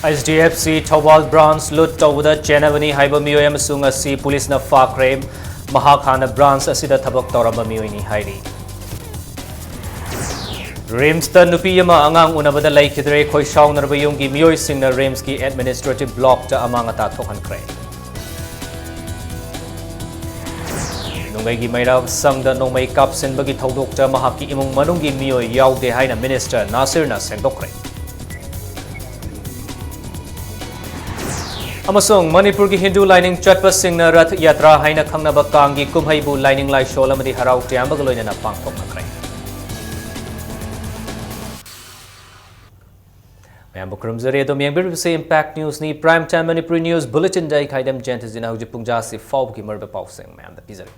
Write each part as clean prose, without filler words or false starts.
SDFC Thawal branch lut tawda Chenavani haiba miyoy amasung asi police na fakre Mahakhana branch asida thabak tawramba miyoy ni hairi. Rims ta nupi ama angang unabada laikidre khoi shaw narba yunggi miyoy sing na Rims ki administrative block ta amang ata thokhan kre. Nungai gi maira sangda nongmai kapsen bagi thaudok ta mahaki imung manunggi miyoy yaude haina minister Nasir na sengdokre. Amasung Manipur ki Hindu lining chatpa singna rath yatra haina khangnaba kangi kumhaibu lining lai show lamadi harau tiamba galoina na pangthok nakrai. Mayam bukrum zare do miang bir se impact news ni prime time Manipuri news bulletin dai khaidam jantas dina huji pungja se fob ki marba pausing mayam da pizari.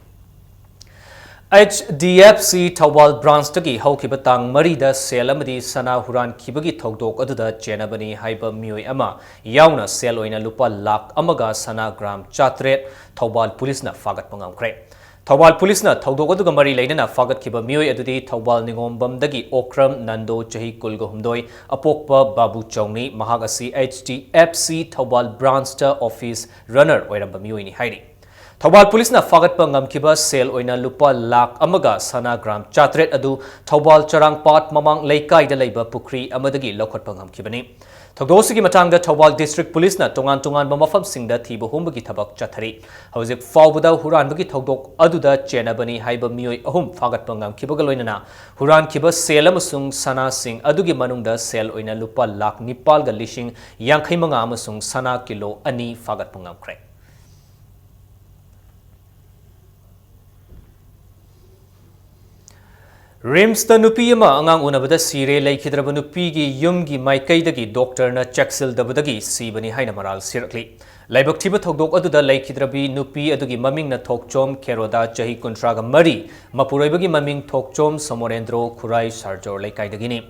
HDFC Thawal branch tagi haukiba tang marida sel amadi sana huran kibagi thodok aduda Chenabani haiba mioi ama yauna sel oina lupa lakh amaga sana gram chatret Thawal police na fagat pangamkre. Thawal police na thodok aduga mari lainana fagat kiba mioi adudi Thawal ningombam dagi okram nando chahi kulgo humdoi apokpa babu chongni mahagasi HDFC Thawal branch ta office runner oiramba mioi ni hairi. Thawal police na fagat pa ngamkiba sel oina lupa lakh amaga sana gram chatret adu Thawal charang pat mamang laikai da leiba pukri amadagi lokhat pa ngamkibani. Thogdosigi matang da Thawal district police na tongan mamafam singda thibu humbagi thabak chathari. Hauzik fawbuda huran bagi thogdok aduda Chenabani haiba mioi ahum fagat pa ngamkiba galoina na huran kiba sel amasung sana sing adugi manungda sel oina lupa lakh nipal ga lishing yankhai manga amasung sana kilo ani fagat pa ngamkre. Rims ta nupi ama angang unabada sire laikhidraba nupi gi yumgi maikaidagi doctor na cheksil dabadagi sibani haina maral sirakli. Laibak thiba thogdok aduda laikhidrabi nupi adugi maming na thokchom keroda chahi kuntraga mari mapuroibagi maming thokchom somorendro khurai sarjor laikaidagini.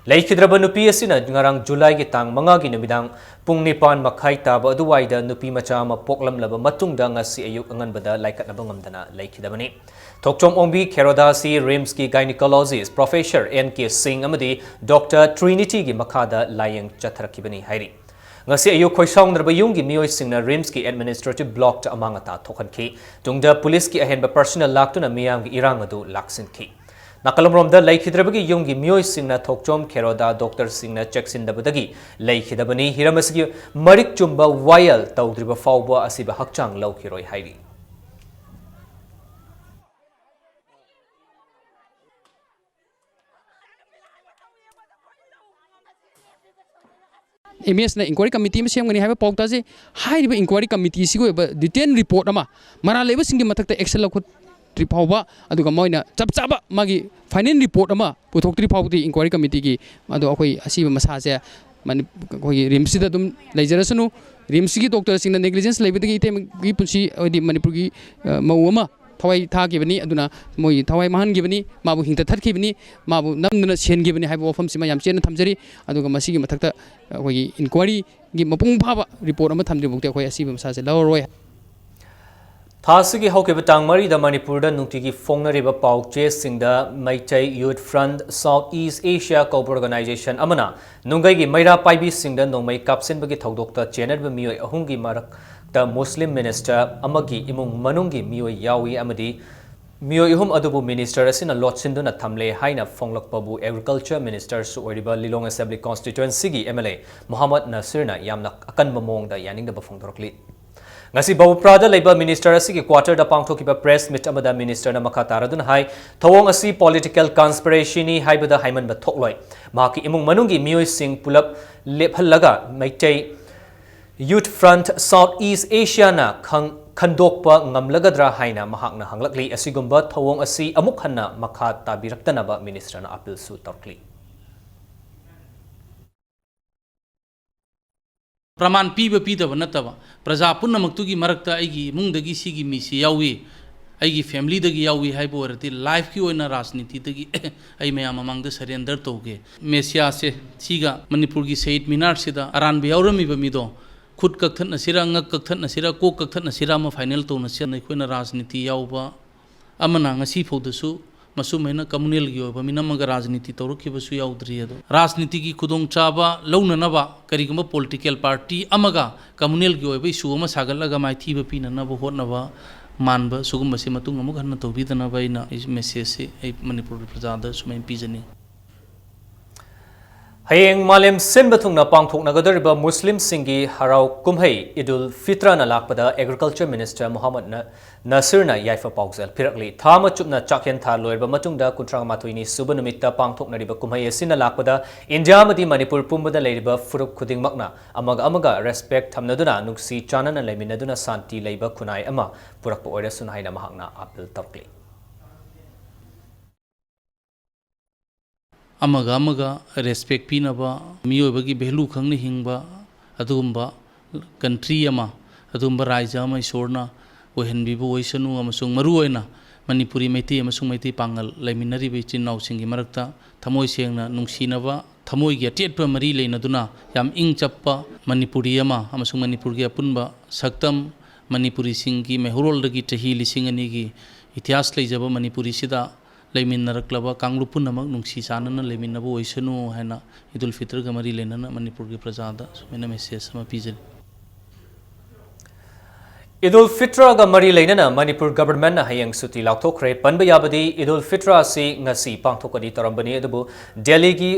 Laikhidraba nupi asina ngarang July gi tang manga gi numidang pung nipan makhai taba aduwaida nupi macha ma poklam laba matungda ngasi ayuk anganbada laikatnaba ngamdana laikhidabani. Thokchom Ombi Kerodasi Rims ki gynecologist Professor N.K. Singh amadi Dr. Trinity gi makada layang chatharakibani hairi. Ngasi ayu khoisong narba yunggi mioi singna Rims ki administrative block ta amangata thokhanki tungda police ki ahenba personal laktuna miyam gi irang adu laksinki. Nakalamromda laikhidrabagi yunggi mioi singna Thokchom Keroda Dr. Singna cheksin dabadagi laikhidabani hiramasigi marik chumba wayal tawdriba fawba asiba hakchang lawkiroi hairi. MS na inquiry committee ma semgani haiba pawta je haiba inquiry committee sigo detailed report ama mara leba singi mathakta action lakhut tri phawba aduga moina chap chaba magi final report ama puthok tri phawti inquiry committee gi adu akoi asiba masa je man koi rims da dum leijarasanu rims gi doctor singna negligence leibidagi item gi punsi odi manipur gi mawama thawai tha gibani aduna moi thawai mahan gibani mabu hingta that gibani mabu namna sen gibani haiba wafam sima yam chen thamjari aduga masigi mathakta koi inquiry gi mapung phaba report ama thamjri bukte koi asiba masa se lawroi Thasigi haukiba tangmari da Manipur da nutigi fongnariba pauche singda Maitai Youth Front Southeast Asia Cooper Organization amana nungai gi maira paibi singda nongmai kapsen bagi thodokta chenarba mioi ahungi marak da Muslim minister amagi imung manungi mioi yawi amadi mioi hum adubu minister asina lotsinduna thamle haina fonglakpabu agriculture minister su oriba Lilong Assembly constituency gi MLA Muhammad Nasir na yamna akan mamong da yaning da bafongdorkli ngasi Babuprada Labour Minister asigi quarter da pangthokiba press meet amada minister na makataradun hai thawong asi political conspiracy ni haibada haiman ba thokloi maki imung manungi mioi sing pulap lephallaga Maitai Youth Front Southeast Asia na khandokpa ngamlagadra haina mahakna hanglakli asigumba thawong asi amuk hanna makha tabiraktanaba minister na appeal su torkli Praman piba pidaba nataba praja punnamaktugi marakta aigi mungdagi sigi misi yawi aigi family dagi yawi haibo orati life ki oina rajniti dagi ai mayam amangda surrender toge mesia se siga manipur gi seit minar sida aran bi yaurami ba mido khut kakthan nasira ngak kakthan nasira ko kakthan nasira ma final to nasira nei khoina rajniti yawba amana ngasi fodasu मसूम है communal की मीनमग राजनीति तौरखिबसु याउद्री अदो राजनीति की खुदोंग चाबा लौननबा करिगुम political party अमगा communal की issue अमा सागलगा माइथीब पीननब होटनबा मानब सुगुम्बसे मतुंग अमुक हन्न तौबीदनब अइना मेसेज से Manipur प्रजादा सुमै पीजनी Hayeng Malim Sinbathungna Pangthoknagadariba Muslim Singi Harau Kumhei Idul Fitra na lakpada Agriculture Minister Muhammad Nasirna Yaifa Paugzel Pirakli Thama Chupna Chakyan Tha Loirba Matungda Kuntrang Matuini Subanumita Pangthoknariba Kumhei Sina lakpada India Madi Manipur Pumbada Ladiba Furuk Kuding Makna Amaga Respect Thamnaduna Nuksi Chanana Leminaduna Santi Leiba Kunai Ama Purakpo Oira Sunhaina Mahangna Apil Tarkli respect पीनबा मियोबगी भेलू खंगने हिंगबा अदुगुम्बा country अमा अदुगुम्बा राज्य अमा ईश्वरना ओहनबीबो ओइसनु अमसुंग मरु ओइना मणिपुरी मैती अमसुंग मैती पांगल लैमिनरिबा इचिन नाउसिंगी मरक्ता थमोय सेंगना नुंगसीनबा थमोयगी अटेटपा मरी लेनदुना याम इंग चप्पा मणिपुरी अमा अमसुंग मणिपुरगी अपुनबा सक्तम मणिपुरी सिंगी मेहुरोलदगी चही लिसिंग अनिगी इतिहास लेजबा मणिपुरी सिदा लेमिनरक्लबा कांगलुपुनमक नुंसी चानना लेमिनबो ओइसनु हैना ईदुल फितर का मरी लेनना मणिपुर की प्रजादा सुमेना मेसेज अमा पीजनी Idul Fitra ga mari leinana Manipur government na hayang suti lauthokre panba yabadi Idul Fitra si ngasi pangthokadi tarambani adubu Delhi gi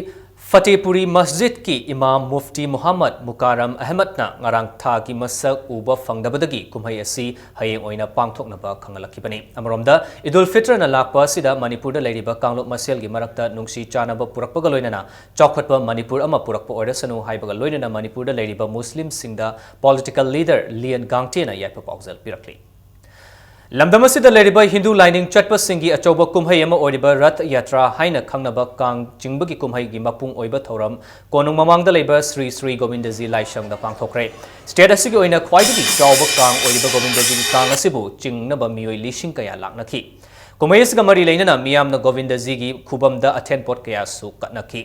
Fatehpuri Masjid ki Imam Mufti Muhammad Mukarram Ahmad na ngarang tha ki masak uba fangdabadagi kumhai asi hayang oina pangthoknaba khangalakibani amaromda Idul Fitra na lakpa sida Manipur da leiriba kangluk masel gi marakta nungsi chanaba purakpaga loinana chawkhatpa Manipur ama purakpa orasanu haibaga loinana Manipur da leiriba Muslim singda political leader Lian Gangte na yaipa paugzel pirakli Lamdamasida leriba Hindu lining chatpa singi achoba kumhai ama oiba Rath Yatra haina khangnaba kang jingbagi kumhai gi mapung oiba thoram konung mamangda leba Sri Govindaji laishangda pangthokre state asigi oina khwaidagi chawba kang oiba Govindaji gi kang asibu jingnaba mioi lishing kaya laknaki kumayisga mari leinana miyamna Govindaji gi khubamda athen pot kaya su katnaki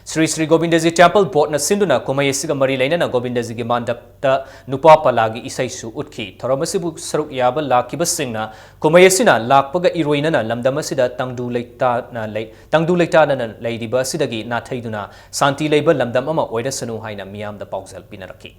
Sri Govindaji Temple Board na sinduna kumayisiga mari lainana Govindaji gi mandapta nupa palagi isaisu utki thoramasibu saruk yaba lakibasingna kumayisina lakpaga iroinana lamdamasida tangdu leita na leidiba sidagi nathaiduna santi leiba lamdam ama oirasanu haina miyamda paugzel pinaraki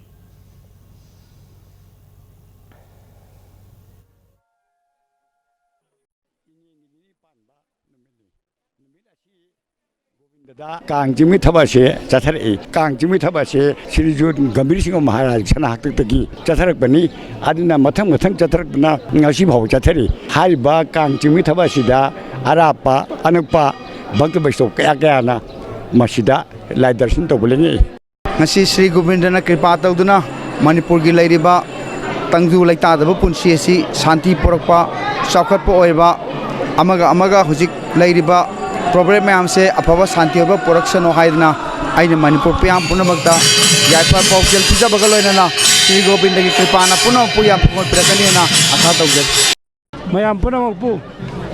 कांगजिमी थबासे चथरई कांगजिमी थबासे श्रीजु गंभीर सिंह महाराज सना हक्तकी चथरकबनी आदिना मथंग मथंग चथरकना ngasi भाव चथरी हारिबा कांगजिमी थबासिदा अरापा अनपा भक्त बैष्णव कया कया ना मसिदा लाई दर्शन तौबलेनी ngasi Shri गोविंदना कृपा तौदुना मणिपुर की लैरिबा तंगजु लैतादब पुंसी असि शांति पुरकपा चौखटपा ओइबा अमगा हुजिक लैरिबा problem ma'am से अफब शांति पुरक्सनो हाइदना आइने मणिपुर प्याम पुनमक्ता याइफा पाउचल पिजबगा लोइनना श्री गोविंद की कृपाना पुनः पुया फुगोल प्रकनिना आशा तौजल मयाम पुनमकपु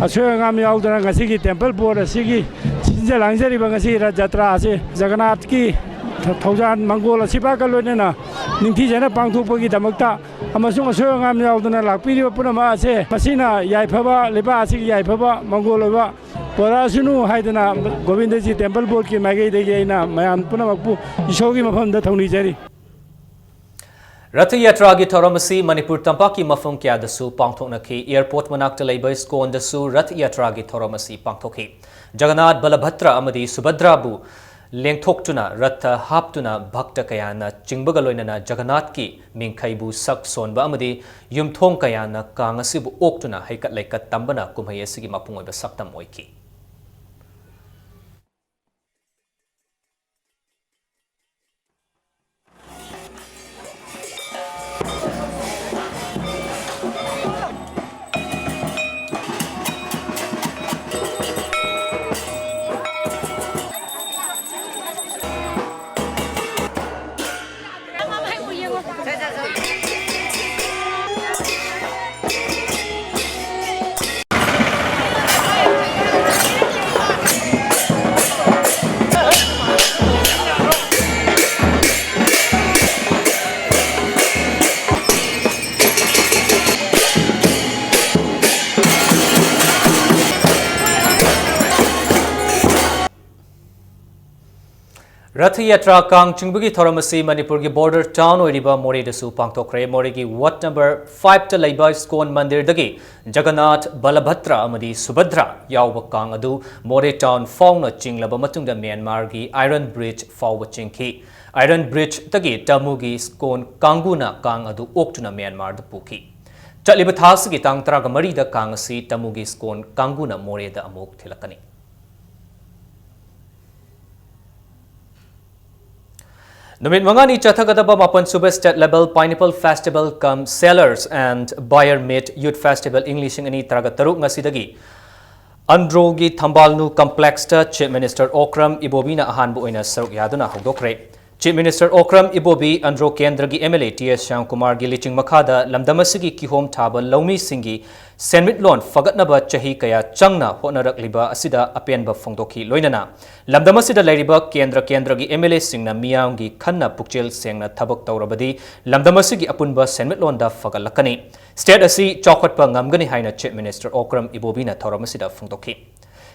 असोयंगाम याउदना ngasi की टेंपल बोर्ड असि सिंजे लांगजरिबा ngasi रथ यात्रा असे जगन्नाथ की थौजान मंगोल असिबागा लोइनना निंथि पांगथोपगी दमक्ता अमसुंग असोयंगाम याउदना लाक्पिरिबा पुनमा असे मसिना याइफबा लेबा असि याइफबा मंगोल ओबा पोरासुनु हाइदना गोविंदजी टेंपल बोर्ड की माइगैदगी मयाम पुनमकपु इसोगी मफमदा थौनिजरी Rath Yatra gi thoramasi Manipur tampaki mafum kyadasu pangthoknaki airport manakta leiba skondasu Rath Yatra gi thoramasi pangthokhi Jagannath Balabhadra amadi Subhadra bu lengthoktuna ratha haptuna bhakta kayana chingbaga loinana Jagannath ki mingkhaibu sak sonba amadi yumthong kayana kangasibu oktuna haikat laikat tambana kumhai asigi mapung oiba saktam oiki Rath Yatra Kang Chungbagi Thoramasi Manipur ki border town oiriba More da su pangthokre More ki Wat number 5 ta laiba Iskon Mandir dagi Jagannath Balabhadra amadi Subhadra yauba Kang adu More town fauna chinglaba matungda Myanmar gi Iron Bridge fawba chingki Iron Bridge dagi Tamu gi Iskon Kanguna Kang adu oktuna Myanmar da puki Chatliba thas gi tang taraga mari da Kang asi Tamu gi Iskon Kanguna More da amok thilakani Numit mangani chathagadaba mapan suba state level pineapple festival cum sellers and buyer meet youth festival Englishing ani taragataruk ngasidagi Androgi Thambalnu complex ta Chief Minister Okram Ibobina ahanbu oina saruk yaduna hogdokre Chief Minister Okram Ibobi Andro Kendragi MLA TS Shyamkumar gi liching makhada lamdamasigi kihom thaba lawmi singi senmitlon fagatnaba chahi kaya changna honarakliba asida apenba phongdokhi loinana lamdamasida lairiba kendragi MLA singna miyangi khanna pukchel sengna thabak tawrabadi lamdamasigi apunba senmitlon da fagalakani state asi chawkhatpa ngamgani haina Chief Minister Okram Ibobina thoramasida phongdokhi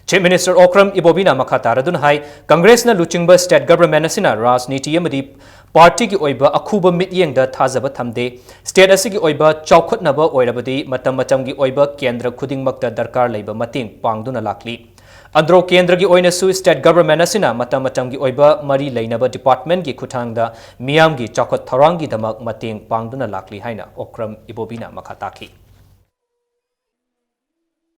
Chief Minister Okram Ibobina Makataradun Hai, Congress na Luchingba State Government Asina Rajniti Yamadi Party ki oiba akuba mityeng da thazaba thamde State asigi oiba chawkhatnaba oirabadi matam gi oiba kendra khudingmakta darkar leiba mating pangduna lakli Andro kendra gi oina su State Government Asina matam gi oiba mari leinaba department gi khuthangda miyam gi chawkhat tharangi damak mating pangduna lakli haina Okram Ibobina makataki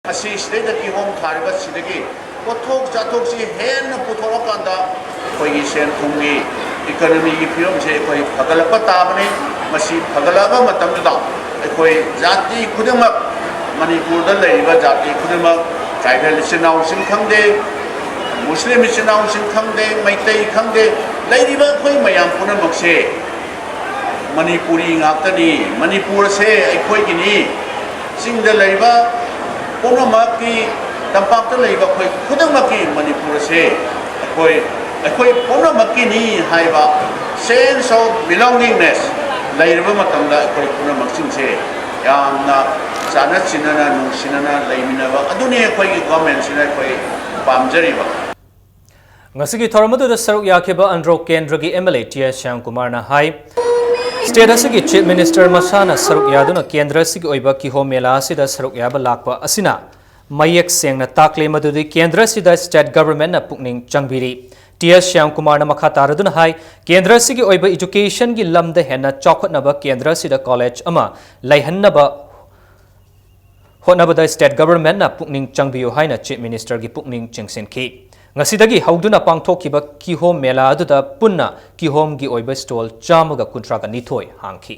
Asi sida ki home thariba sidagi pothok chathok si hen puthorokanda koi sen thumgi economy gi film se koi phagalapa tabane masi phagalaba matam da koi jati khudama manipur da leiba jati khudama tribal sinau sing khangde muslim sinau sing khangde maitai khangde leiba koi mayam punamak se manipuri ngaktani manipur se koi gini sing da leiba Puno maki tampak tu lagi bakoi kudang maki Manipur se akoi puno maki ni hai ba sense of belongingness lagi riba matam la akoi puno maksing se yang na sana sinana nung sinana lagi mina ba adunia akoi government sina akoi pamjari ba Ngasigi thoramadu da saruk yakheba Andro Kendragi MLA TS Shyamkumar na hai State asigi Chief Minister Masana saruk yaduna Kendra sigi oiba kiho mela asida saruk yaba lakpa asina mayek sengna takle madudi Kendra sida State Government na pukning changbiri TS Shyamkumar na makhataraduna hai Kendra sigi oiba education gi lamda henna chawkhatnaba Kendra sida college ama laihannaba hotnabada State Government na pukning changbiyo haina Chief Minister gi pukning chingsinki Ngasidagi hauduna pangthokiba kihom mela aduda punna kihom gi oiba stall chamaga kuntraga nithoi hangki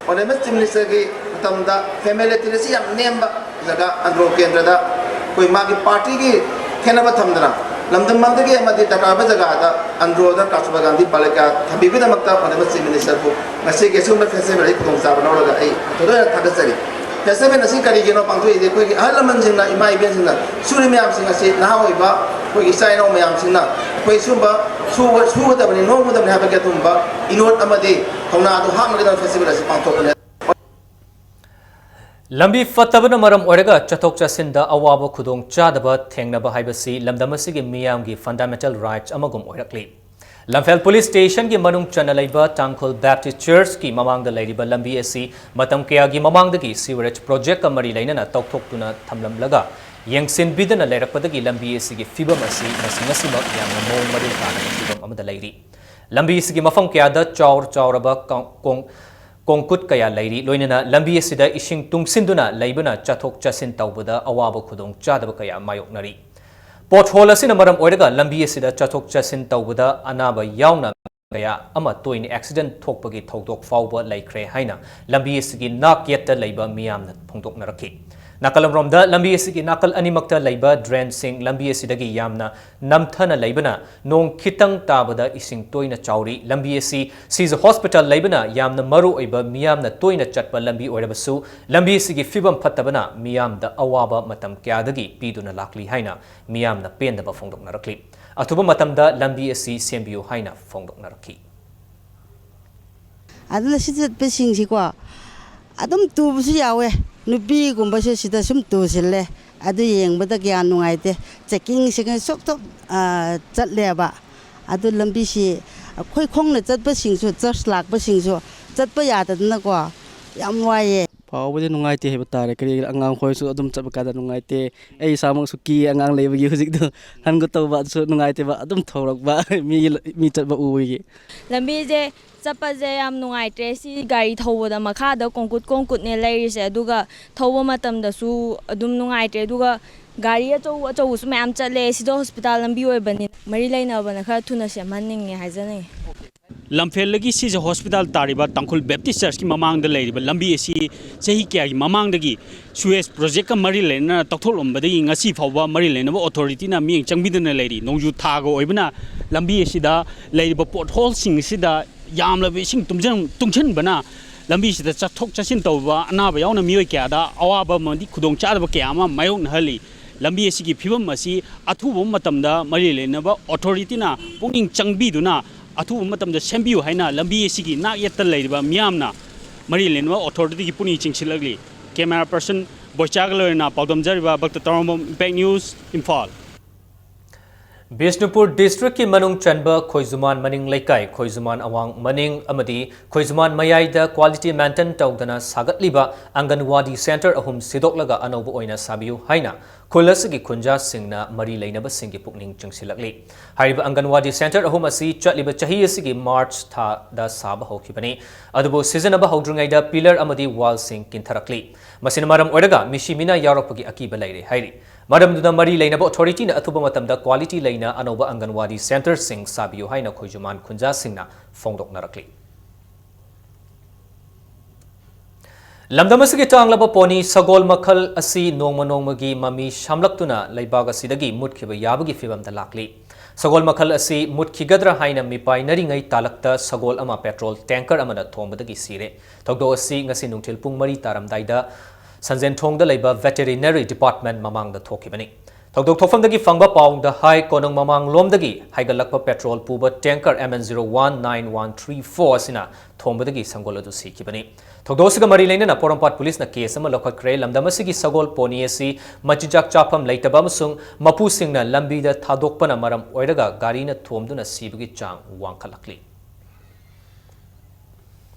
Onemas Minister ki tamda family tirasi yam nemba jaga Andro Kendra da koi magi party ki khenaba thamdana lamdam mangdagi amadi takaba jaga da Andro da Kasturba Gandhi balaka thabibi da makta Onemas Minister ko ngasi gesum na festival ki tong sabana ola ai toda thagasari Festival nasi kari gino pangtu ide koi halaman singna ima iben singna suri me am singa se na hoi ba koi isai no me am singna koi sumba su da bani no da bani ha ba tumba inot amade thona adu ha ma festival asi pangtu ne Lambi fatabana maram oraga chathok chasinda awaba khudong chadaba thengnaba haibasi lamdamasigi miyamgi fundamental rights amagum oirakli Lamphel Police Station ki manung chanalaiba Tangkhul Baptist Church ki mamangda lairiba lambi asi matam kaya gi mamangda ki sewerage project ka mari lainana tawthoktuna thamlamlaga yengsin bidana lairakpadagi lambi asi gi fibam asi masingasimak yamna mong mari kana fibam amada lairi lambi asi gi mafam kaya da chauraba kongkut kaya lairi loinana lambi asi da ishing tungsinduna laibana chathok chasin tawbada awaba khudong chadaba kaya mayoknari Pothole asina maram oiraga lambi asida chathok chasin tawbada anaba yauna kaya ama toini accident thokpagi thodok fawba laikre haina lambi asigi nak yetta leiba miyamna phongdoknarakhi Nakalamromda lambi asigi nakal animakta leiba drain sing lambi asidagi yamna namthana leibana nong khitang tabada ising toina chauri lambi asi Caesar Hospital leibana yamna maru oiba miyamna toina chatpa lambi oirabasu lambi asigi fibam phattabana miyamda awaba matam kyadagi piduna lakli haina miyamna pendaba phongdoknarakli athuba matamda lambi asi sembiu haina phongdoknarakhi aduna sida pesing si kwa adum tu busi yawe nubi gumbase sida sum tu sille ꯑꯗꯨ ꯌꯦꯡꯕꯗ ꯀꯌꯥ ꯅꯨꯡꯉꯥꯏꯇꯦ ꯆꯦꯛꯀꯤꯡꯁꯤꯡ ꯁꯣꯛ ꯁꯣꯛ ꯆꯠꯂꯦꯕ ꯑꯗꯨ ꯂꯝꯕꯤꯁꯤ ꯑꯩꯈꯣꯏ ꯈꯣꯡꯅ ꯆꯠꯄꯁꯤꯡꯁꯨ ꯆꯔꯆ ꯂꯥꯛꯄꯁꯤꯡꯁꯨ ꯆꯠꯄ ꯌꯥꯗꯗꯅꯀꯣ ꯌꯥꯝ ꯋꯥꯏꯌꯦ ꯐꯥꯎꯕꯗꯤ ꯅꯨꯡꯉꯥꯏꯇꯦ ꯍꯥꯏꯕ ꯇꯥꯔꯦ ꯀꯔꯤꯒꯤꯔ ꯑꯉꯥꯡ ꯈꯣꯏꯁꯨ ꯑꯗꯨꯝ ꯆꯠꯄ ꯀꯥꯟꯗ ꯅꯨꯡꯉꯥꯏꯇꯦ ꯑꯩ ꯏꯁꯥꯃꯛꯁꯨ ꯀꯤ ꯑꯉꯥꯡ ꯂꯩꯕꯒꯤ ꯍꯧꯖꯤꯛꯇꯣ ꯍꯟꯒ ꯇꯧꯕ ꯑꯗꯨꯁꯨ ꯅꯨꯡꯉꯥꯏꯇꯦꯕ ꯑꯗꯨꯝ ꯊꯧꯔꯛꯄ ꯃꯤ ꯆꯠꯄ ꯎꯕꯒꯤ ꯂꯝꯕꯤꯁꯦ ꯆꯠꯄꯁꯦ ꯌꯥꯝ ꯅꯨꯡꯉꯥꯏꯇ꯭ꯔꯦ ꯁꯤ ꯒꯥꯔꯤ ꯊꯧꯕꯗ ꯃꯈꯥꯗ ꯀꯣꯡꯀꯨꯠꯅꯦ ꯂꯩꯔꯤꯁꯦ ꯑꯗꯨꯒ ꯊꯧꯕ ꯃꯇꯝꯗꯁꯨ ꯑꯗꯨꯝ ꯅꯨꯡꯉꯥꯏꯇ꯭ꯔꯦ ꯑꯗꯨꯒ ꯒꯥꯔꯤ ꯑꯆꯧꯕꯁꯨ ꯃꯌꯥꯝ ꯆꯠꯂꯦ ꯁꯤꯗ ꯍꯣꯁꯄꯤꯇꯥꯜ ꯂꯝꯕꯤ ꯑꯣꯏꯕꯅꯤ ꯃꯔꯤ ꯂꯩꯅꯕꯅ ꯈꯔ ꯊꯨꯅ ꯁꯦꯝꯍꯟꯅꯤꯡꯉꯦ ꯍꯥꯏꯖꯅꯤꯡꯉꯦ ꯂꯝꯐꯦꯜꯗꯒꯤ ꯁꯤꯁꯦ ꯍꯣꯁꯄꯤꯇꯥꯜ ꯇꯥꯔꯤꯕ ꯇꯥꯡꯈꯨꯜ ꯕꯦꯞꯇꯤꯁ ꯆꯔꯆꯀꯤ ꯃꯃꯥꯡꯗ ꯂꯩꯔꯤꯕ ꯂꯝꯕꯤ ꯑꯁꯤ ꯆꯍꯤ ꯀꯌꯥꯒꯤ ꯃꯃꯥꯡꯗꯒꯤ ꯁꯨꯋꯦꯁ ꯄ꯭ꯔꯣꯖꯦꯛꯀ ꯃꯔꯤ ꯂꯩꯅꯅ ꯇꯧꯊꯣꯛꯂꯝꯕꯗꯒꯤ ꯉꯁꯤ ꯐꯥꯎꯕ ꯃꯔꯤ ꯂꯩꯅꯕ ꯑꯣꯊꯣꯔꯤꯇꯤꯅ ꯃꯤꯠꯌꯦꯡ ꯆꯪꯕꯤꯗꯨꯅ ꯂꯩꯔꯤ ꯅꯣꯡꯖꯨ ꯊꯥꯒ ꯑꯣꯏꯕꯅ ꯂꯝꯕꯤ ꯑꯁꯤꯗ ꯂꯩꯔꯤꯕ ꯄꯣꯠꯍꯣꯜꯁꯤꯡ ꯑꯁꯤꯗ ꯌꯥꯝꯂꯕ ꯏꯁꯤꯡ ꯇꯨꯡꯁꯤꯟꯕꯅ ꯂꯝꯕꯤꯁꯤꯗ ꯆꯠꯊꯣꯛ ꯆꯠꯁꯤꯟ ꯇꯧꯕ ꯑꯅꯥꯕ ꯌꯥꯎꯅ ꯃꯤꯑꯣꯏ ꯀꯌꯥꯗ ꯑꯋꯥꯕ ꯑꯃꯗꯤ ꯈꯨꯗꯣꯡꯆꯥꯗꯕ ꯀꯌꯥ ꯑꯃ ꯃꯥꯌꯣꯛꯅꯍꯜꯂꯤ ꯂꯝꯕꯤ ꯑꯁꯤꯒꯤ ꯐꯤꯕꯝ ꯑꯁꯤ ꯑꯊꯨꯕ ꯃꯇꯝꯗ ꯃꯔꯤ ꯂꯩꯅꯕ ꯑꯣꯊꯣꯔꯤꯇꯤꯅ ꯄꯨꯛꯅꯤꯡ ꯆꯪꯕꯤꯗꯨꯅ ꯑꯊꯨꯕ ꯃꯇꯝꯗ ꯁꯦꯝꯕꯤꯌꯨ ꯍꯥꯏꯅ ꯂꯝꯕꯤ ꯑꯁꯤꯒꯤ ꯅꯥꯛ ꯌꯦꯠꯇ ꯂꯩꯔꯤꯕ ꯃꯤꯌꯥꯝꯅ ꯃꯔꯤ ꯂꯩꯅꯕ ꯑꯣꯊꯣꯔꯤꯇꯤꯒꯤ ꯄꯨꯛꯅꯤꯡ ꯆꯤꯡꯁꯤꯜꯂꯛꯂꯤ ꯀꯦꯃꯦꯔꯥ ꯄꯔꯁꯟ ꯕꯣꯏꯆꯥꯒ ꯂꯣꯏꯅꯅ ꯄꯥꯎꯗꯝꯖꯔꯤꯕ ꯚꯛꯇ ꯇꯔꯥꯝꯕꯝ ꯏꯝꯄꯦꯛ ꯅ꯭ꯌꯨꯁ ꯏꯝꯐꯥꯜ ꯕꯤꯁꯅꯨꯄꯨꯔ ꯗꯤꯁꯇ꯭ꯔꯤꯛꯀꯤ ꯃꯅꯨꯡ ꯆꯟꯕ ꯈꯣꯏꯖꯨꯃꯥꯟ ꯃꯅꯤꯡ ꯂꯩꯀꯥꯏ ꯈꯣꯏꯖꯨꯃꯥꯟ ꯑꯋꯥꯡ ꯃꯅꯤꯡ ꯑꯃꯗꯤ ꯈꯣꯏꯖꯨꯃꯥꯟ ꯃꯌꯥꯏꯗ ꯀ꯭ꯋꯥꯂꯤꯇꯤ ꯃꯦꯟꯇꯦꯟ ꯇꯧꯗꯅ ꯁꯥꯒꯠꯂꯤꯕ ꯑꯪꯒꯟꯋꯥꯗꯤ ꯁꯦꯟꯇꯔ ꯑꯍꯨꯝ ꯁꯤꯗꯣꯛꯂꯒ ꯑꯅꯧꯕ ꯑꯣꯏꯅ ꯁꯥꯕꯤꯌꯨ ꯍꯥꯏꯅ ꯈꯨꯜ ꯑꯁꯤꯒꯤ ꯈꯨꯟꯖꯥꯁꯤꯡꯅ ꯃꯔꯤ ꯂꯩꯅꯕꯁꯤꯡꯒꯤ ꯄꯨꯛꯅꯤꯡ ꯆꯤꯡꯁꯤꯜꯂꯛꯂꯤ ꯍꯥꯏꯔꯤꯕ ꯑꯪꯒꯟꯋꯥꯗꯤ ꯁꯦꯟꯇꯔ ꯑꯍꯨꯝ ꯑꯁꯤ ꯆꯠꯂꯤꯕ ꯆꯍꯤ ꯑꯁꯤꯒꯤ ꯃꯥꯔꯆ ꯊꯥꯗ ꯁꯥꯕ ꯍꯧꯈꯤꯕꯅꯤ ꯑꯗꯨꯕꯨ ꯁꯤꯖꯤꯟꯅꯕ ꯍꯧꯗ꯭ꯔꯤꯉꯩꯗ ꯄꯤꯂꯔ ꯑꯃꯗꯤ ꯋꯥꯜꯁꯤꯡ ꯀꯤꯟꯊꯔꯛꯂꯤ ꯃꯁꯤꯅ ꯃꯔꯝ ꯑꯣꯏꯔꯒ ꯃꯤꯁꯤ ꯃꯤꯅꯥ ꯌꯥꯎꯔꯛꯄꯒꯤ ꯑꯀꯤꯕ ꯂꯩꯔꯦ ꯍꯥꯏꯔꯤ ꯃꯔꯝꯗꯨꯅ ꯃꯔꯤ ꯂꯩꯅꯕ ꯑꯣꯊꯣꯔꯤꯇꯤꯅ ꯑꯊꯨꯕ ꯃꯇꯝꯗ ꯀ꯭ꯋꯥꯂꯤꯇꯤ ꯂꯩꯅ ꯑꯅꯧꯕ ꯑꯪꯒꯟꯋꯥꯗꯤ ꯁꯦꯟꯇꯔꯁꯤꯡ ꯁꯥꯕꯤꯌꯨ ꯍꯥꯏꯅ ꯈꯣꯏꯖꯨꯃꯥꯟ ꯈꯨꯟꯖꯥꯁꯤꯡꯅ ꯐꯣꯡꯗꯣꯛꯅꯔꯛꯂꯤ ꯂꯝꯗꯝ ꯑꯁꯤꯒꯤ ꯇꯥꯡꯂꯕ ꯄꯣꯅꯤ ꯁꯒꯣꯜ ꯃꯈꯜ ꯑꯁꯤ ꯅꯣꯡꯃ ꯅꯣꯡꯃꯒꯤ ꯃꯃꯤ ꯁꯥꯝꯂꯛꯇꯨꯅ ꯂꯩꯕꯥꯛ ꯑꯁꯤꯗꯒꯤ ꯃꯨꯠꯈꯤꯕ ꯌꯥꯕꯒꯤ ꯐꯤꯚꯝꯗ ꯂꯥꯛꯂꯤ ꯁꯒꯣꯜ ꯃꯈꯜ ꯑꯁꯤ ꯃꯨꯠꯈꯤꯒꯗ꯭ꯔꯥ ꯍꯥꯏꯅ ꯃꯤꯄꯥꯏꯅꯔꯤꯉꯩ ꯇꯥꯂꯛꯇ ꯁꯒꯣꯜ ꯑꯃ ꯄꯦꯇ꯭ꯔꯣꯜ ꯇꯦꯡꯀꯔ ꯑꯃꯅ ꯊꯣꯝꯕꯗꯒꯤ ꯁꯤꯔꯦ ꯊꯧꯗꯣꯛ ꯑꯁꯤ ꯉꯁꯤ ꯅꯨꯡꯊꯤꯜ ꯄꯨꯡ 4 ꯇꯥꯔꯝꯗꯥꯏꯗ ꯁꯟꯖꯦꯟꯊꯣꯡꯗ ꯂꯩꯕ ꯚꯦꯇꯦꯔꯤꯅꯔꯤ ꯗꯤꯄꯥꯔꯠꯃꯦꯟꯠ ꯃꯃꯥꯡꯗ ꯊꯣꯛꯈꯤꯕꯅꯤ ꯊꯧꯗꯣꯛ ꯊꯣꯛꯐꯝꯗꯒꯤ ꯐꯪꯕ ꯄꯥꯎꯗ ꯍꯥꯏ ꯀꯣꯅꯨꯡ ꯃꯃꯥꯡꯂꯣꯝꯗꯒꯤ ꯍꯥꯏꯒꯠꯂꯛꯄ ꯄꯦꯇ꯭ꯔꯣꯜ ꯄꯨꯕ ꯇꯦꯡꯀꯔ MN019134 ꯑꯁꯤꯅ ꯊꯣꯝꯕꯗꯒꯤ ꯁꯪꯒꯣꯜ ꯑꯗꯨ ꯁꯤꯈꯤꯕꯅꯤ ꯊꯧꯗꯣꯛ ꯑꯁꯤꯒ ꯃꯔꯤ ꯂꯩꯅꯅ ꯄꯣꯔꯣꯝꯄꯥꯠ ꯄꯨꯂꯤꯁꯅ ꯀꯦꯁ ꯑꯃ ꯂꯧꯈꯠꯈ꯭ꯔꯦ ꯂꯝꯗꯝ ꯑꯁꯤꯒꯤ ꯁꯒꯣꯜ ꯄꯣꯅꯤ ꯑꯁꯤ ꯃꯆꯤꯟꯖꯥꯛ ꯆꯥꯐꯝ ꯂꯩꯇꯕ ꯑꯃꯁꯨꯡ ꯃꯄꯨꯁꯤꯡꯅ ꯂꯝꯕꯤꯗ ꯊꯥꯗꯣꯛꯄꯅ ꯃꯔꯝ ꯑꯣꯏꯔꯒ ꯒꯥꯔꯤꯅ ꯊꯣꯝꯗꯨꯅ ꯁꯤꯕꯒꯤ ꯆꯥꯡ ꯋꯥꯡꯈꯠꯂꯛꯂꯤ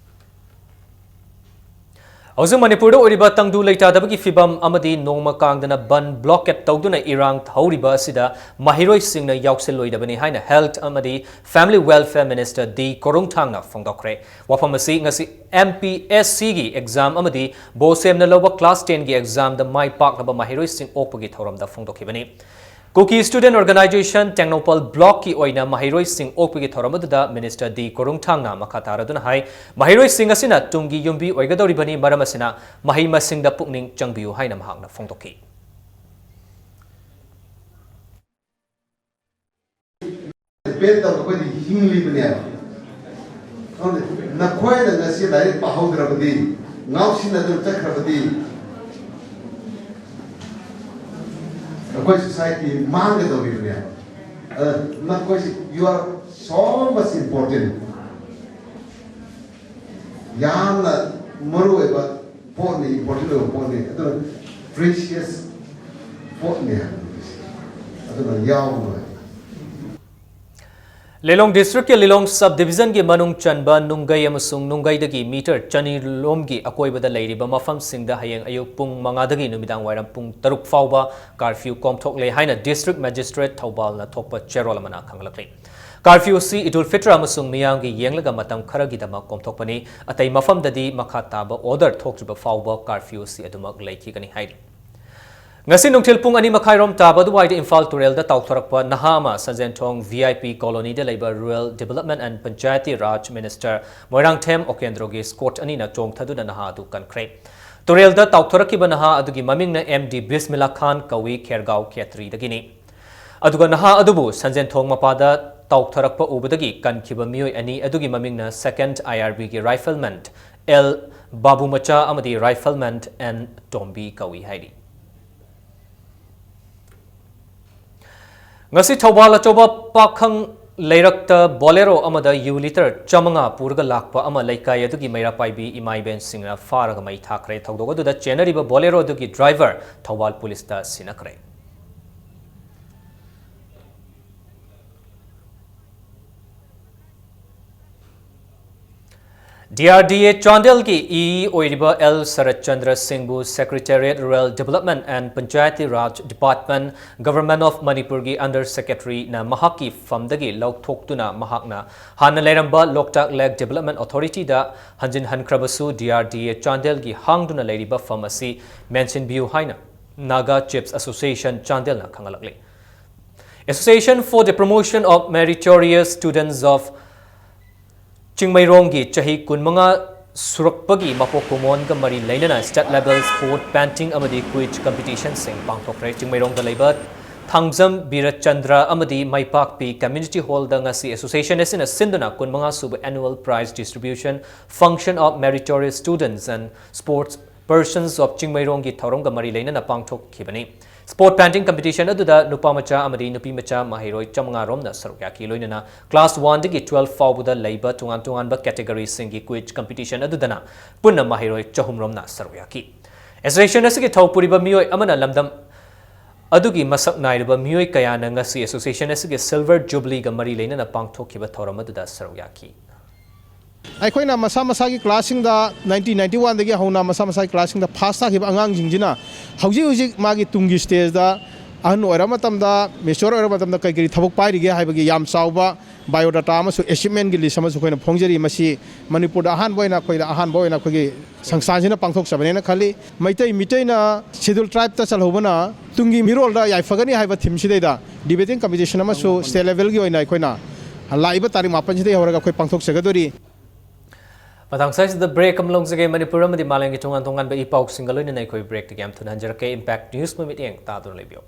ꯍꯧꯖꯤꯛ ꯃꯅꯤꯄꯨꯔꯗ ꯑꯣꯏꯔꯤꯕ ꯇꯪꯗꯨ ꯂꯩꯇꯥꯗꯕꯒꯤ ꯐꯤꯚꯝ ꯑꯃꯗꯤ ꯅꯣꯡꯃ ꯀꯥꯡꯗꯅ ꯕꯟ ꯕ꯭ꯂꯣꯀꯦꯠ ꯇꯧꯗꯨꯅ ꯏꯔꯥꯡ ꯍꯧꯔꯤꯕ ꯑꯁꯤꯗ ꯃꯍꯩꯔꯣꯏꯁꯤꯡꯅ ꯌꯥꯎꯁꯤꯜꯂꯣꯏꯗꯕꯅꯤ ꯍꯥꯏꯅ ꯍꯦꯜꯊ ꯑꯃꯗꯤ ꯐꯦꯃꯤꯂꯤ ꯋꯦꯜꯐꯦꯌꯔ ꯃꯤꯅꯤꯁꯇꯔ ꯗꯤ ꯀꯣꯔꯨꯡꯊꯥꯡꯅ ꯐꯣꯡꯗꯣꯛꯈ꯭ꯔꯦ ꯋꯥꯐꯝ ꯑꯁꯤ ꯉꯁꯤ MPSCꯒꯤ ꯑꯦꯛꯖꯥꯝ ꯑꯃꯗꯤ ꯕꯣꯁꯦꯝꯅ ꯂꯧꯕ ꯀ꯭ꯂꯥꯁ 10ꯒꯤ ꯑꯦꯛꯖꯥꯝꯗ ꯃꯥꯏ ꯄꯥꯛꯂꯕ ꯃꯍꯩꯔꯣꯏꯁꯤꯡ ꯑꯣꯛꯄꯒꯤ ꯊꯧꯔꯝꯗ ꯐꯣꯡꯗꯣꯛꯈꯤꯕꯅꯤ कुकी स्टूडेंट ऑर्गेनाइजेशन टेक्नोपल ब्लॉक की ओइना महिरोई सिंह ओकपगी थौरमदुदा मिनिस्टर डी कोरुंगथांगना मखा तारदुना हाई महिरोई सिंह असिना तुंगी युंबी ओइगदौरिबनी मरम असिना महि मसिंगदा पुकनिंग चंगबियु हाइना महांगना फोंदोकी पेट तौर हिंगलीबने नखोयदा ngasi डायरेक्ट पाहौद्रबदी ngausinna dum चक्रबदी अखोई सोसाइटी मांगदौरिबने नखोई you are so much important यामना मरुएबा पोटनी important ओइबा पोटनी अदु precious पोटनी अदु यावनो लेलोंग डिस्ट्रिक्ट के लिलोंग सब डिवीजन के मनुंग चनबा नुंगई अमसुंग नुंगईदगी मीटर चनी लोमगी अकोइबदा लेरिबा मफम सिंगदा हयेंग अयुक पुंग मंगादगी नुमिदांग वाइरम पुंग तरुक फाउबा कर्फ्यू कोमथोकले हाइना डिस्ट्रिक्ट मजिस्ट्रेट थौबालना थोकपा चेरोलमना खंगलकले कर्फ्यू सी इदुल फित्र अमसुंग मियांगी येंगलगा मतम खरगीदमा कोमथोकपनी अतै मफमददी मखा ताबा order थोकत्रिबा फाउबा curfew C अदुमक लेखिगनी हाइरि ngasi nungthil pung ani makhairom taba duwaida imphal turel da tauthorakpa nahama sanjenthong VIP colony de labor rural development and panchayati raj minister moirangthem okendrogi scott ani na chongthaduna naha adu kankre turel da tauthorakiba naha adugi maming na MD Bismillah Khan kawi khergaw khetri dagini aduga naha adubu sanjenthong mapada tauthorakpa ubadagi kankhiba miyoi ani adugi maming na second IRB gi rifleman L Babumacha amadi rifleman N Tombi kawi haidi ngasi thawbal achoba pakhang Leirakta Bolero amada U liter chamanga purga lakpa ama laikai adugi maira paibi imai ben singna faraga mai thakre thogdoga duda chenariba Bolero adugi driver Thawal police da sinakre. DRDA Chandel ki E Oiriba L Sarat Chandra Singh Secretariat Rural Development and Panchayati Raj Department Government of Manipur ki Under Secretary na Mahaki Famdagi Lauk Thoktuna Mahakna Hana Leramba Loktak Leg Development Authority da Hanjin Hankrabasu DRDA Chandel ki Hangduna Leriba Pharmacy mention Biu Haina Naga Chips Association Chandel na Kangalakli Association for the Promotion of Meritorious Students of Chingmairongi Chahi Kunmanga Surakpagi Mapokomon Gamari Lainana State Level Sport Panting Amadi Quiz Competition Sing Bangkok Chingmairong the Labor Thangzam Birat Chandra Amadi Maipakpi Community Hall Dangasi Association is in a Sindana Kunmanga Sub Annual Prize Distribution Function of Meritorious Students and Sports Persons of Chingmairongi Tharonga Mari Lainana Bangkok Kibani Sport Panting Competition aduda Nupamacha Amadi Nupimacha Mahiroi Chamanga Romna Sarukaki Loinana Class 1 digi 12 Fawbuda Labor Tungan category Singi Quiz Competition adudana Punna Mahiroi Chahum Romna Sarukaki Association asigi Thawpuriba Mioi Amana Lamdam Adugi Masak Naiba Mioi Kayana Ngasi Association asigi Silver Jubilee Gamari Lainana Pangthokiba Thoramadu Sarukaki ꯑꯩꯈꯣꯏꯅ ꯃꯁꯥ ꯃꯁꯥꯒꯤ ꯀ꯭ꯂꯥꯁꯁꯤꯡꯗ 1991ꯗꯒꯤ ꯍꯧꯅ ꯃꯁꯥ ꯃꯁꯥꯒꯤ ꯀ꯭ꯂꯥꯁꯁꯤꯡꯗ ꯐꯥꯁ ꯇꯥꯈꯤꯕ ꯑꯉꯥꯡꯁꯤꯡꯁꯤꯅ ꯍꯧꯖꯤꯛ ꯍꯧꯖꯤꯛ ꯃꯥꯒꯤ ꯇꯨꯡꯒꯤ ꯁ꯭ꯇꯦꯖꯗ ꯑꯍꯟ ꯑꯣꯏꯔ ꯃꯇꯝꯗ ꯃꯦꯆꯣꯔ ꯑꯣꯏꯔ ꯃꯇꯝꯗ ꯀꯔꯤ ꯀꯔꯤ ꯊꯕꯛ ꯄꯥꯏꯔꯤꯒꯦ ꯍꯥꯏꯕꯒꯤ ꯌꯥꯝ ꯆꯥꯎꯕ ꯕꯥꯏꯑꯣꯗꯥꯇꯥ ꯑꯃꯁꯨꯡ ꯑꯦꯆꯤꯞꯃꯦꯟꯒꯤ ꯂꯤꯁ ꯑꯃꯁꯨ ꯑꯩꯈꯣꯏꯅ ꯐꯣꯡꯖꯔꯤ ꯃꯁꯤ ꯃꯅꯤꯄꯨꯔꯗ ꯑꯍꯥꯟꯕ ꯑꯣꯏꯅ ꯑꯩꯈꯣꯏꯒꯤ ꯁꯪꯁꯊꯥꯟꯁꯤꯅ ꯄꯥꯡꯊꯣꯛꯆꯕꯅꯦꯅ ꯈꯜꯂꯤ ꯃꯤꯇꯩꯅ ꯁꯦꯗꯨꯜ ꯇ꯭ꯔꯥꯏꯕꯇ ꯆꯜꯍꯧꯕꯅ ꯇꯨꯡꯒꯤ ꯃꯤꯔꯣꯜꯗ ꯌꯥꯏꯐꯒꯅꯤ ꯍꯥꯏꯕ ꯊꯤꯝꯁꯤꯗꯩꯗ ꯗꯤꯕꯦꯇꯤꯡ ꯀꯝꯄꯤꯇꯤꯁꯟ ꯑꯃꯁꯨ ꯁ꯭ꯇꯦꯠ ꯂꯦꯚꯦꯜꯒꯤ ꯑꯣꯏꯅ ꯑꯩꯈꯣꯏꯅ ꯂꯥꯛꯏꯕ ꯇꯥꯔꯤꯛ 8ꯁꯤꯗꯩ ꯍꯧꯔꯒ ꯑꯩꯈꯣꯏ ꯄꯥꯡꯊꯣꯛꯆꯒꯗꯣꯔꯤ Matang size the break amlong sage Manipur amadi malangi tongan ba ipau singaloi na koi break the game thun hanjar ke impact news mo meeting ta don lebio.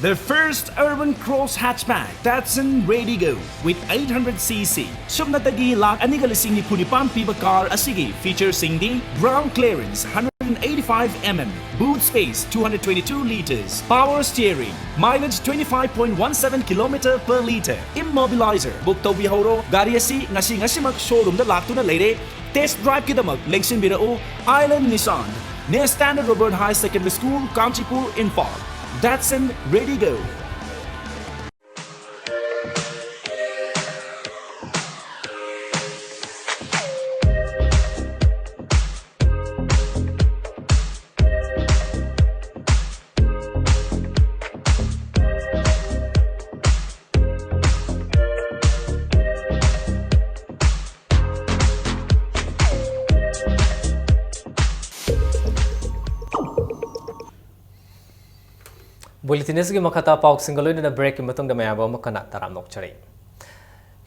The first urban cross hatchback Datsun Ready Go with 800cc. Subnatagi lak anigal singi punipan piba car asigi feature singdi ground clearance 185mm, boot space 222 liters, power steering, mileage 25.17 km per liter, immobilizer. Book to bihoro gari asi ngasi mak showroom da laktuna leire. Test drive kidamak Lengsin Birao Island Nissan near Standard Robert High Secondary School, Kanchipur, Imphal. Datsun Ready Go. Bulletin is Makata Pau single in a break in Matung the Mayaba Makana Taram Nokchari.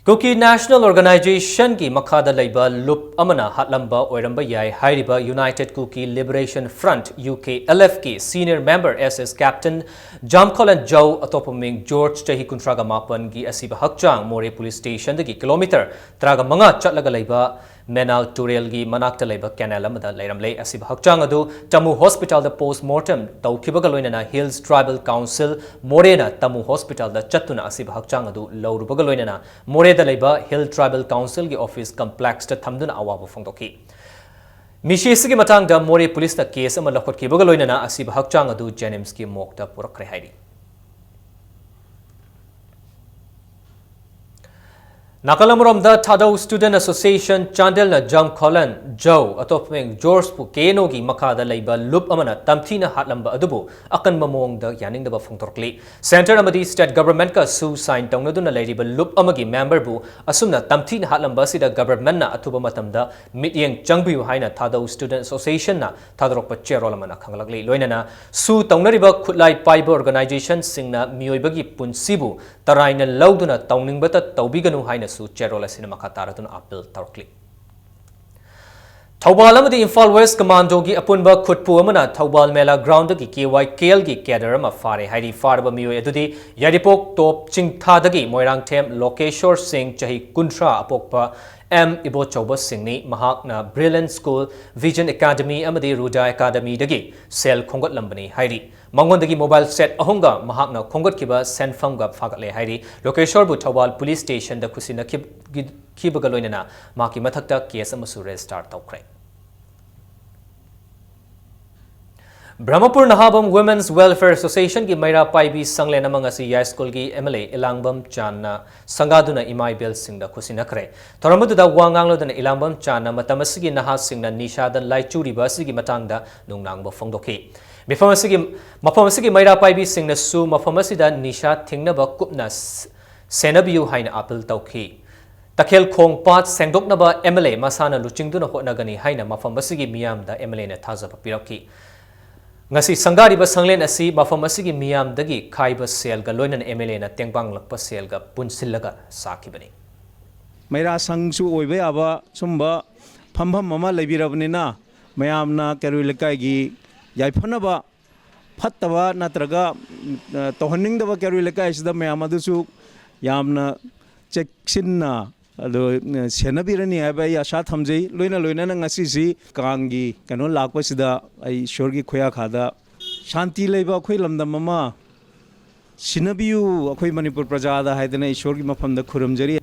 Cookie National Organization ki Makada Labor Lup Amana Hatlamba Oiramba Yai Hairiba United Cookie Liberation Front UK LFK Senior Member SS Captain Jamkol and Joe Atopoming George Chahi Kuntraga Mapan gi Asiba Hakchang More Police Station the kilometer Traga Manga Chatlaga Labor Menal Turel gi Manakta Labor Canal Amada Lairamle Asiba Hakchang Adu Tamu Hospital the post mortem Tau Kibagaloina Hills Tribal Council Morena Tamu Hospital the Chatuna Asiba Hakchang Adu Laurubagaloina More the Labor Hill Tribal Council ki office complex ta thamduna awaba phongdoki Mishi sigi matang da More police na case ama lakhot ki bagaloina na asiba hakchang adu Jenims ki mokta purakre haidi Nakalamuram da Tadau Student Association Chandel na Jam Colin Joe atopmeng George pu keno gi makada laiba lup amana tamthina hatlamba adubu akan mamong da yaning da phongtorkli Center amadi state government ka su sign tawnaduna laiba lup amagi member bu asumna tamthina hatlamba sida government na atuba matamda mityeng changbiu haina Tadau Student Association na tadrokpa cherol amana khanglakli loinana su tawnariba khutlai paiba organization singna mioibagi punsibu taraina lauduna tawningbata tawbiganu haina su Cherola Cinema Kataratun appeal Tarkli. Thawbal amadi Imphal West Commando gi apunba khutpu amana Thawbal Mela ground gi KY KL gi cadre ama fare haidi farba miyo edudi Yaripok top chingtha dagi Moirang Them Lokeshwar Singh chahi kuntra apokpa M Ibo Chauba Singh ni mahakna Brilliant School Vision Academy amadi Ruda Academy dagi sel khongat lambani haidi Mangon dagi mobile set ahunga mahakna khongat kiba senfam ga phagle haidi Lokeshwar bu Thawbal Police Station da khusina khibagaloinana maki mathakta case amasu restart tawkrai Brahmapur Nahabam Women's Welfare Association ki Maira Paibi Sangle namang asi ya school ki MLA Ilangbam Channa Sangaduna Imai Bel Singh da khusina kre Thoramadu da Wanganglo da Ilangbam Channa matamasigi naha Singh na Nisha da Laichuri ba sigi matangda nungnang bo phongdoki Mafamasigi Maira Paibi Singh na su mafamasida Nisha thingna ba kupna senabiu haina appeal tawki Takhel Khong Pat Sengdok na ba MLA masana luchingduna hotnagani haina mafamasigi miyam da MLA na thaza papiraki Ngasi sanggari ba sanglen asi mafam asigi miyam dagi khaiba sel ga loinan MLA na tengbang lakpa sel ga punsillaga sakibani Maira sangsu oibe aba sumba phambam mama leibirabnina mayamna keruleka gi yaifana ba phattaba natraga tohanning da ba keruleka isda mayam adusu yamna cheksinna ado senabirani aba ya sha thamjai loina na ngasi si kangi kano lakpa sida ai shorgi khoya khada shanti leiba khoi lamdam mama sinabiu akhoi manipur praja da haidana ishorgi mafam da khuramjari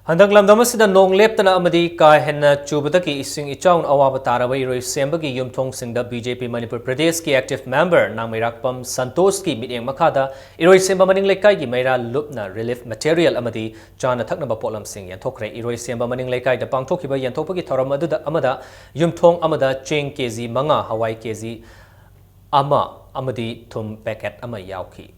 Handak lamdam asida nong leptana amadi ka henna chubadaki ising ichaun awaba taraba iroi sembagi yumthong singda BJP Manipur Pradesh ki active member nang Mairakpam Santosh ki miteng makada iroi semba maning lekai gi Maira lupna relief material amadi chana thaknaba potlam sing yanthokre iroi semba maning lekai da pangthokiba yanthokpagi thoram aduda amada yumthong amada cheng kg manga hawai kg ama amadi thum packet ama yauki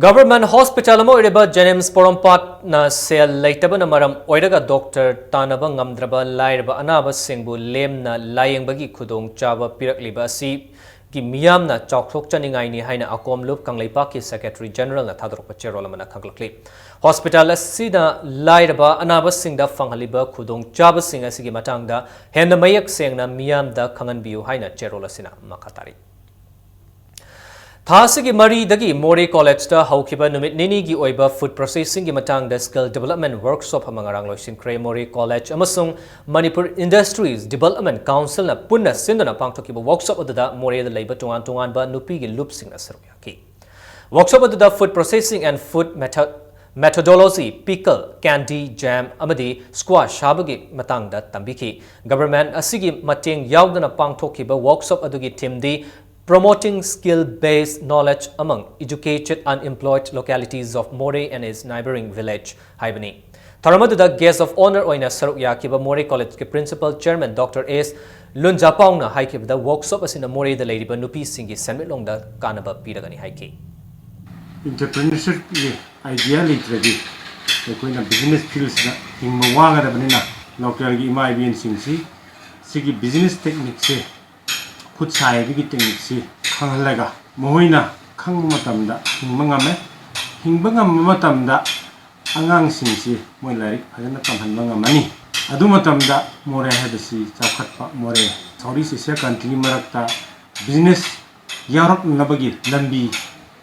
Government Hospital amo ireba Jenims Porompat na sel leitabana maram oiraga doctor tanaba ngamdraba lairba anaba singbu lemna layengbagi khudong chaba pirakliba si ki miyamna chawkthok chaningai ni haina akom lup kangleipa ki secretary general na thadrokpa cherolamana khanglakli hospital asida lairba anaba singda fanghaliba khudong chaba sing asigi matangda henna mayak sengna miyamda khanganbiu haina cherolasina makhatari Thasigi Mari Dagi More College da Haukiba Numit Nini gi Oiba Food Processing gi Matang da Skill Development Workshop Hamangarang Loisin Kre More College Amasung Manipur Industries Development Council na Punna Sindana Pangtokiba Workshop adada More da Labor Tungan ba Nupi gi Loopsing na Saruyaki Workshop adada Food Processing and Food Methodology Pickle Candy Jam Amadi Squash Habagi Matang da Tambiki Government Asigi Mateng Yaudana Pangtokiba Workshop adugi Timdi Promoting skill-based knowledge among educated unemployed localities of More and its neighboring village, Haibani. Tharamadu guest of honor oina saruk yakiba More College ke principal chairman Dr. S. Lunjapong na haikib the workshop asina More the lady Nupi Singi Senmitlong da kanaba piragani haiki. Entrepreneurship idea literally koina business skills na hingmawanga da banina local gi mai bien singsi sigi business technique se Put side the techniques, Kangalaga, Moina, Kangmatamda, Hingmangame, Hingbangamamatamda, Angang Singsi, Moilari, I don't know money. Adumatamda, More had the sea, Sakapa, More, Saurisi second Marakta, business, Yarok Nabagi, Lambi,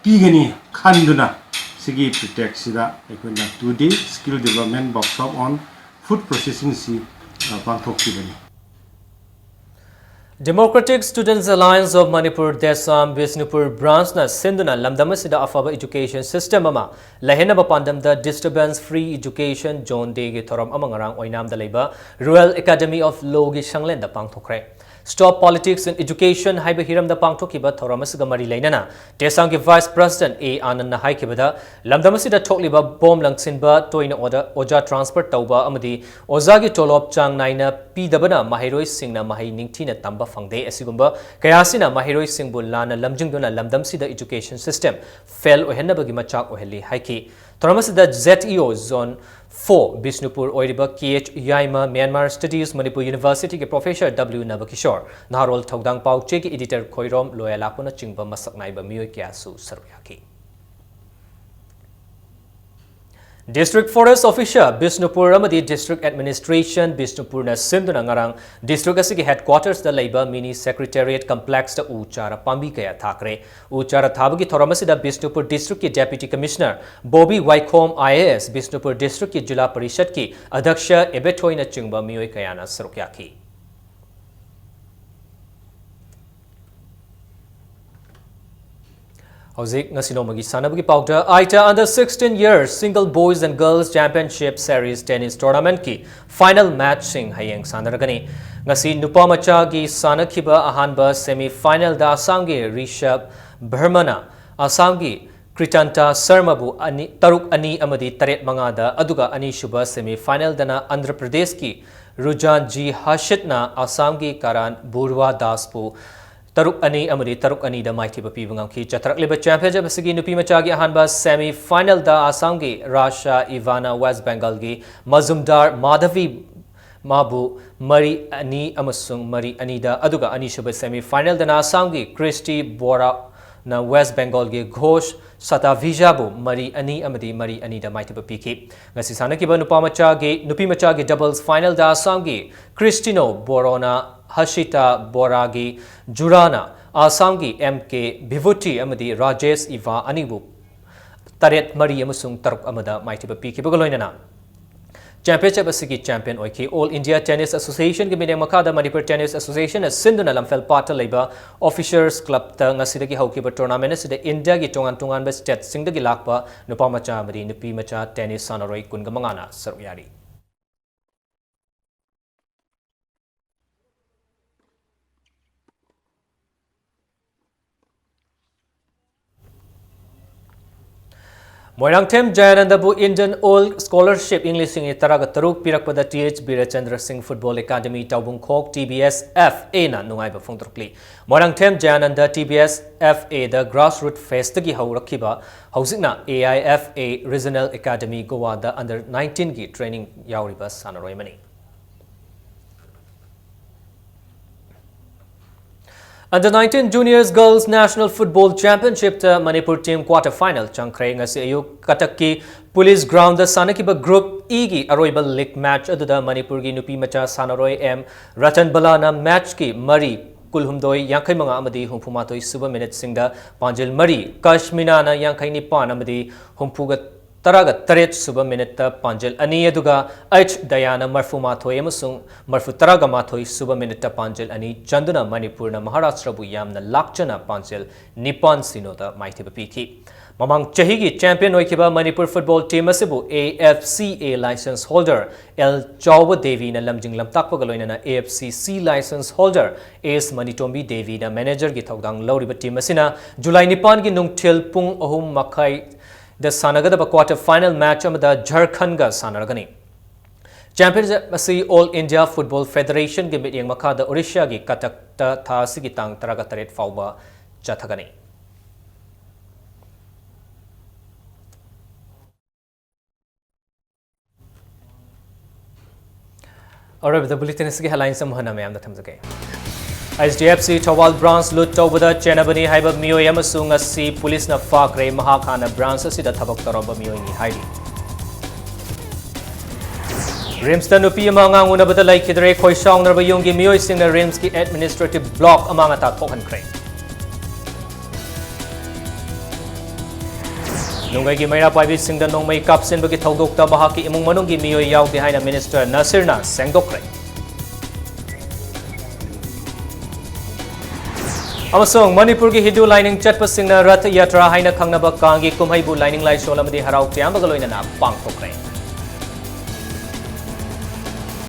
Pigani, Kanduna, Sigi Protexida, Equina 2D, skill development workshop on food processing sea, Bangkok Kibani. Democratic Students Alliance of Manipur Desam Bisnupur branch na Sinduna Lamdamasida Afaba education system ama lahena bapandam da disturbance free education zone de gi thoram amangarang oinam da leba Royal Academy of Law gi sanglen da pangthokre Stop Politics in Education haiba hiram da pangthokiba thoramasiga mari leinana Desam gi Vice President A Anand na haikibada lamdamasida thokliba bom langsinba toina oja transfer tauba amadi oja gi tolop chang naina pidabana mahiroi singna mahi ningthina tamba fangde asigumba kayasina mahiroi singbu lana lamjingduna lamdamsida education system fail ohenabagi machak oheli haiki thoramasida ZEO zone 4 Bisnupur Oiriba KH Yaima Myanmar Studies Manipur University ke Professor W Nabakishore Naharol Thogdang Pauche ki editor Khoirom Loyalapona chingba masaknai ba mioi kya su saruyaki District Forest Officer Bisnupur amadi District Administration Bisnupur na sinduna ngarang district asigi headquarters da leiba mini secretariat complex da uchara pambi kaya thakre uchara thabagi thoramasida Bisnupur district ki deputy commissioner Bobby Wycombe IAS Bisnupur district ki jila parishad ki adhaksha ebethoi na chingba miyoi kaya na sarukya ki Hauzik Nasinoma Sanabagi Powder Aita under 16 years single boys and girls championship series tennis tournament ki final match sing hayeng sanaragani ngasi nupamacha gi sanakhiba ahanba semi final da Assamgi Rishabh Bharmana Assamgi Kritanta Sarmabu taruk ani amadi taret mangada aduga ani shuba semi final dana Andhra Pradesh ki Rujan G Hashitna Assamgi Karan Burwa Daspu Taruk ani da maiti ba pibangam ki chatrak liba championship asigi nupi machagi ahanba semi final da Assamgi Rasha Ivana West Bengal gi Mazumdar Madhavi Mabu Mari ani amasung Mari ani da aduga ani shuba semi final da Assamgi Christy Bora na West Bengal gi Ghosh Satavijabu Mari ani da maiti ba piki ngasi sanaki ba nupi machagi doubles final da Assamgi Christino Borona Hashita Boragi Jurana Assamgi MK Bhivuti amadi Rajesh Iva Anibu Taret Mari amasung taruk amada maitiba piki bagaloinana Championship asigi champion oiki All India Tennis Association gimine makada Manipur Tennis Association as Sinduna lamfel pata leba officers club ta ngasidagi haukiba tournament asida India gi tongan ba state singdagi lakpa nupa macha amadi nupi macha tennis sanaroi kunga mangana saruyari Moirangthem Jayanandabu Indian All Scholarship English Sing Taraga Taruk Pirakpada TH Birachandra Singh Football Academy Taubung Khok TBS FA na nungaiba phongtrukli Moirangthem Jayananda TBS FA the grassroots fest gi haurakhiba hauzikna AIFA Regional Academy Goa da under 19 gi training yauriba sanaroi mani Under 19 Juniors Girls National Football Championship ta Manipur team quarter final changkhrei ngasi ayuk katakki Police Ground da sanakiba Group E gi aroiba league match aduda Manipur gi nupi macha sanaroi M Ratan Balana match ki Mari Kulhumdoi Yankai Manga amadi Humpumatoi suba minute singda Panjil Mari Kashmina na Yankai Nipan amadi Humpuga Taraga Taret suba minute Panjil Ani aduga H Dayana Marfumathoi amasung Marfu Taraga Mathoi suba minute Panjil Ani Chanduna Manipur na Maharashtra bu yamna lakchana Panjil Nipan Sinoda maitiba piki Mamang chahigi champion oikiba Manipur football team asibu AFCA license holder L Chawba Devi na lamjing lamtakpa galoina na AFCC license holder AS Manitombi Devi na manager gi thogdang lawriba team asina July Nipan gi nungthil pung ahum makai the Sanagadaba quarter final match amada Jharkhand ga sanaragani Championship asi All India Football Federation gi mityang makada Odisha gi katakta tha sigi tang taraga taret fauba chathagani Alright, the bulletin is headlines samhana mayam da thamjake HDFC Tawal branch lut tawbada chenabani haiba miyoi amasung asi police na fakre mahakana branch asida thabak taraba miyoi ni haidi Rims ta nupi ama ngang unabada laikidre khoisang narba yonggi miyoi sing na Rims ki administrative block amang ata thokhan kre Nungai gi maira paibi sing da nongmai kapsen bagi thaudok ta bahaki imung manung gi miyoi yaw di haina minister Nasir na sengdokre Amasong Manipur gi Hindu lining chatpa singna Rath Yatra haina khangnaba kangi kumhaibu lining lai sholamadi harau tiamba galoina na pangthokre